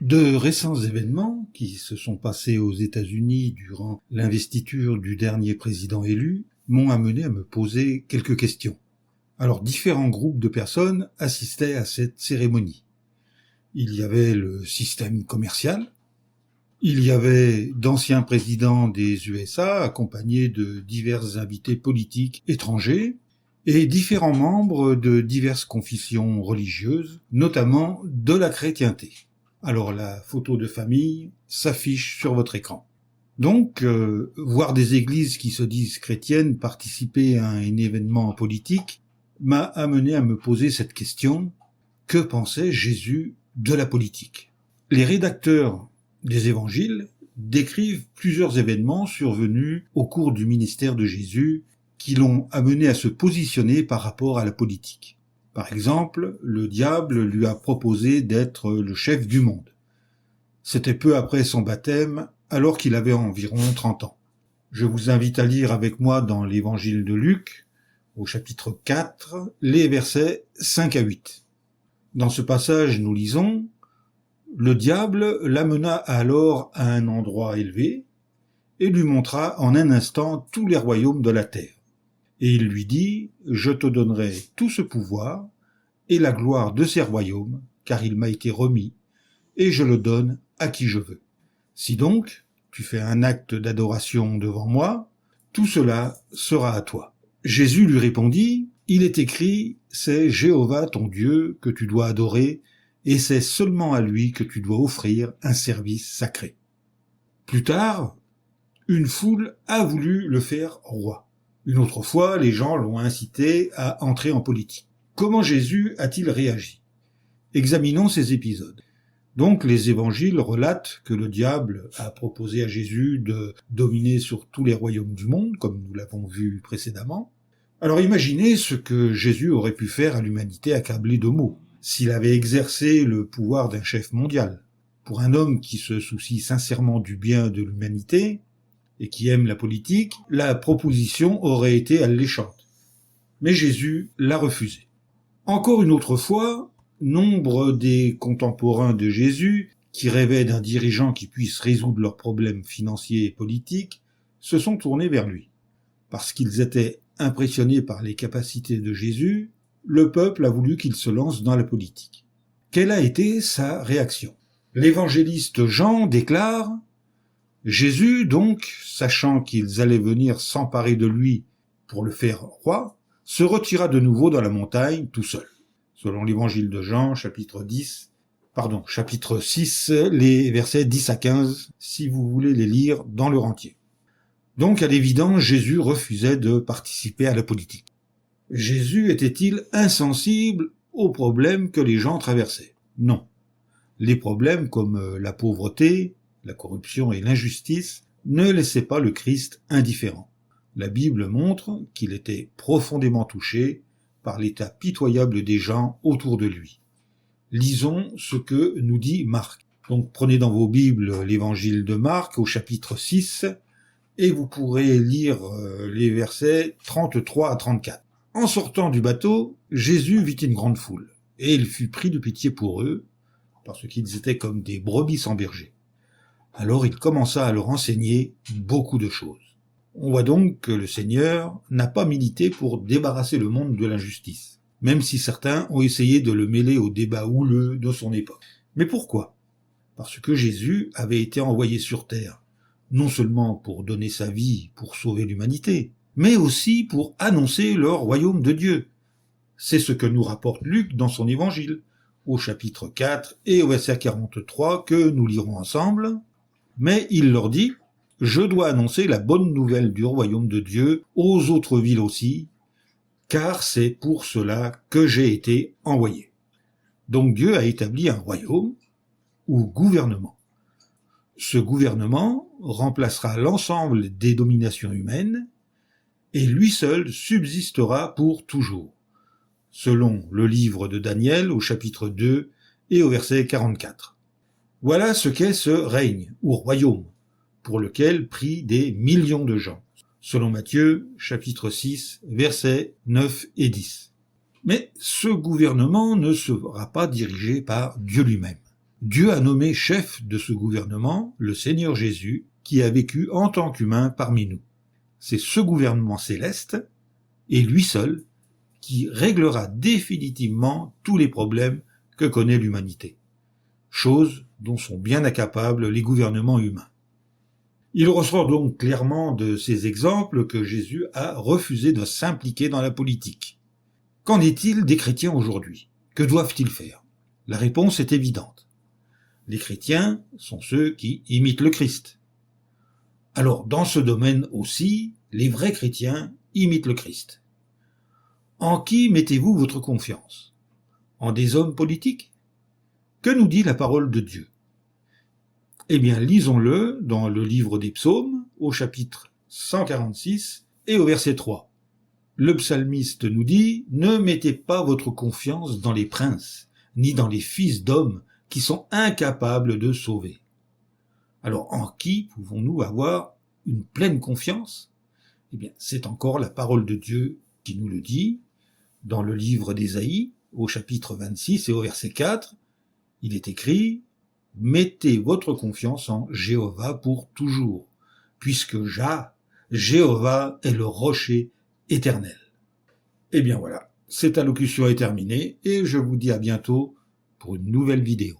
De récents événements qui se sont passés aux États-Unis durant l'investiture du dernier président élu m'ont amené à me poser quelques questions. Alors, différents groupes de personnes assistaient à cette cérémonie. Il y avait le système commercial, il y avait d'anciens présidents des USA accompagnés de divers invités politiques étrangers et différents membres de diverses confessions religieuses, notamment de la chrétienté. Alors la photo de famille s'affiche sur votre écran. Donc, voir des églises qui se disent chrétiennes participer à un événement politique m'a amené à me poser cette question: que pensait Jésus de la politique? Les rédacteurs des évangiles décrivent plusieurs événements survenus au cours du ministère de Jésus qui l'ont amené à se positionner par rapport à la politique. Par exemple, le diable lui a proposé d'être le chef du monde. C'était peu après son baptême, alors qu'il avait environ 30 ans. Je vous invite à lire avec moi dans l'évangile de Luc, au chapitre 4, les versets 5 à 8. Dans ce passage, nous lisons: « Le diable l'amena alors à un endroit élevé et lui montra en un instant tous les royaumes de la terre. Et il lui dit: Je te donnerai tout ce pouvoir et la gloire de ces royaumes, car il m'a été remis, et je le donne à qui je veux. Si donc tu fais un acte d'adoration devant moi, tout cela sera à toi. » Jésus lui répondit: « Il est écrit, c'est Jéhovah ton Dieu que tu dois adorer, et c'est seulement à lui que tu dois offrir un service sacré. » Plus tard, une foule a voulu le faire roi. Une autre fois, les gens l'ont incité à entrer en politique. Comment Jésus a-t-il réagi? Examinons ces épisodes. Donc, les évangiles relatent que le diable a proposé à Jésus de dominer sur tous les royaumes du monde, comme nous l'avons vu précédemment. Alors imaginez ce que Jésus aurait pu faire à l'humanité accablée de maux, s'il avait exercé le pouvoir d'un chef mondial. Pour un homme qui se soucie sincèrement du bien de l'humanité, et qui aime la politique, la proposition aurait été alléchante. Mais Jésus l'a refusé. Encore une autre fois, nombre des contemporains de Jésus, qui rêvaient d'un dirigeant qui puisse résoudre leurs problèmes financiers et politiques, se sont tournés vers lui. Parce qu'ils étaient impressionnés par les capacités de Jésus, le peuple a voulu qu'il se lance dans la politique. Quelle a été sa réaction? L'évangéliste Jean déclare: « Jésus, donc, sachant qu'ils allaient venir s'emparer de lui pour le faire roi, se retira de nouveau dans la montagne tout seul. » Selon l'évangile de Jean, chapitre 6, les versets 10 à 15, si vous voulez les lire dans leur entier. Donc, à l'évidence, Jésus refusait de participer à la politique. Jésus était-il insensible aux problèmes que les gens traversaient? Non. Les problèmes comme la pauvreté, la corruption et l'injustice ne laissaient pas le Christ indifférent. La Bible montre qu'il était profondément touché par l'état pitoyable des gens autour de lui. Lisons ce que nous dit Marc. Donc prenez dans vos Bibles l'évangile de Marc au chapitre 6 et vous pourrez lire les versets 33 à 34. En sortant du bateau, Jésus vit une grande foule et il fut pris de pitié pour eux parce qu'ils étaient comme des brebis sans berger. Alors il commença à leur enseigner beaucoup de choses. On voit donc que le Seigneur n'a pas milité pour débarrasser le monde de l'injustice, même si certains ont essayé de le mêler au débat houleux de son époque. Mais pourquoi? Parce que Jésus avait été envoyé sur terre, non seulement pour donner sa vie pour sauver l'humanité, mais aussi pour annoncer le royaume de Dieu. C'est ce que nous rapporte Luc dans son évangile, au chapitre 4 et au verset 43 que nous lirons ensemble. Mais il leur dit: « Je dois annoncer la bonne nouvelle du royaume de Dieu aux autres villes aussi, car c'est pour cela que j'ai été envoyé. » Donc Dieu a établi un royaume ou gouvernement. Ce gouvernement remplacera l'ensemble des dominations humaines et lui seul subsistera pour toujours, selon le livre de Daniel au chapitre 2 et au verset 44. Voilà ce qu'est ce règne ou royaume pour lequel prient des millions de gens, selon Matthieu chapitre 6 versets 9 et 10. Mais ce gouvernement ne sera pas dirigé par Dieu lui-même. Dieu a nommé chef de ce gouvernement le Seigneur Jésus, qui a vécu en tant qu'humain parmi nous. C'est ce gouvernement céleste, et lui seul, qui réglera définitivement tous les problèmes que connaît l'humanité, chose dont sont bien incapables les gouvernements humains. Il ressort donc clairement de ces exemples que Jésus a refusé de s'impliquer dans la politique. Qu'en est-il des chrétiens aujourd'hui? Que doivent-ils faire? La réponse est évidente. Les chrétiens sont ceux qui imitent le Christ. Alors, dans ce domaine aussi, les vrais chrétiens imitent le Christ. En qui mettez-vous votre confiance? En des hommes politiques? Que nous dit la parole de Dieu? Eh bien, lisons-le dans le livre des Psaumes, au chapitre 146 et au verset 3. Le psalmiste nous dit « Ne mettez pas votre confiance dans les princes, ni dans les fils d'hommes qui sont incapables de sauver. » Alors, en qui pouvons-nous avoir une pleine confiance? Eh bien, c'est encore la parole de Dieu qui nous le dit. Dans le livre d'Ésaïe, au chapitre 26 et au verset 4, il est écrit « Mettez votre confiance en Jéhovah pour toujours, puisque Jéhovah est le rocher éternel. » Eh bien voilà, cette allocution est terminée et je vous dis à bientôt pour une nouvelle vidéo.